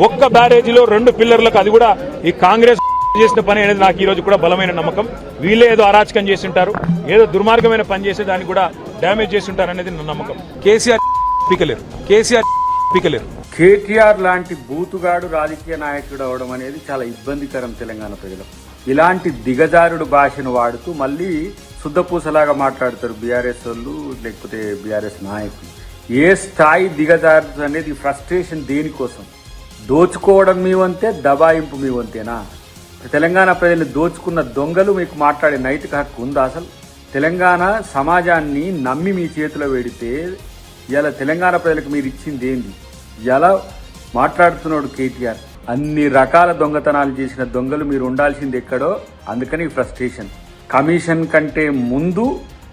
ఒక్క బ్యారేజీలో 2 పిల్లర్లకు, అది కూడా ఈ కాంగ్రెస్ చేసిన పని అనేది నాకు ఈ రోజు కూడా బలమైన నమ్మకం. వీళ్ళే ఏదో అరాచకం చేసి ఉంటారు, ఏదో దుర్మార్గమైన పని చేసి దాన్ని కూడా డ్యామేజ్ చేసి ఉంటారు అనేది నా నమ్మకం. కేసీఆర్ పీకలేరు. కేటీఆర్ లాంటి బూతుగాడు రాజకీయ నాయకుడు అవడం అనేది చాలా ఇబ్బందికరం తెలంగాణ ప్రజలకు. ఇలాంటి దిగజారుడు భాషను వాడుతూ మళ్ళీ శుద్ధపూసలాగా మాట్లాడతారు బీఆర్ఎస్ వాళ్ళు, లేకపోతే బీఆర్ఎస్ నాయకులు. ఏ స్థాయి దిగజారు అనేది ఫ్రస్ట్రేషన్ దేనికోసం? దోచుకోవడం మీ వంతే, దబాయింపు మీ వంతేనా? తెలంగాణ ప్రజల్ని దోచుకున్న దొంగలు మీకు మాట్లాడే నైతిక హక్కు ఉందా? అసలు తెలంగాణ సమాజాన్ని నమ్మి మీ చేతిలో పెడితే ఇలా తెలంగాణ ప్రజలకు మీరు ఇచ్చింది ఏంది? ఇలా మాట్లాడుతున్నాడు కేటీఆర్. అన్ని రకాల దొంగతనాలు చేసిన దొంగలు మీరు ఉండాల్సింది ఎక్కడో, అందుకని ఫ్రస్ట్రేషన్. కమిషన్ కంటే ముందు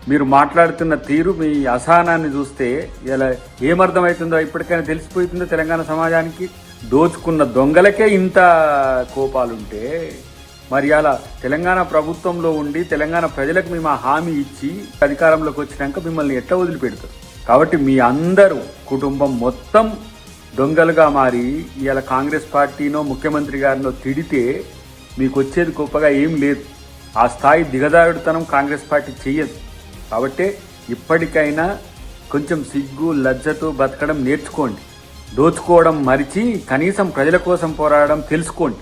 మీరు మాట్లాడుతున్న తీరు, మీ అసహనాన్ని చూస్తే ఇలా ఏమర్థమవుతుందో ఇప్పటికైనా తెలిసిపోతుందో తెలంగాణ సమాజానికి. దోచుకున్న దొంగలకే ఇంత కోపాలుంటే మరి అలా తెలంగాణ ప్రభుత్వంలో ఉండి తెలంగాణ ప్రజలకు మేము హామీ ఇచ్చి అధికారంలోకి వచ్చినాక మిమ్మల్ని ఎట్లా వదిలిపెడతారు? కాబట్టి మీ అందరూ కుటుంబం మొత్తం దొంగలుగా మారి ఇవాళ కాంగ్రెస్ పార్టీనో ముఖ్యమంత్రి గారినో తిడితే మీకు వచ్చేది గొప్పగా ఏం లేదు. ఆ స్థాయి దిగజారుడుతనం కాంగ్రెస్ పార్టీ చెయ్యదు. కాబట్టి ఇప్పటికైనా కొంచెం సిగ్గు లజ్జతో బతకడం నేర్చుకోండి. దోచుకోవడం మరిచి కనీసం ప్రజల కోసం పోరాడడం తెలుసుకోండి.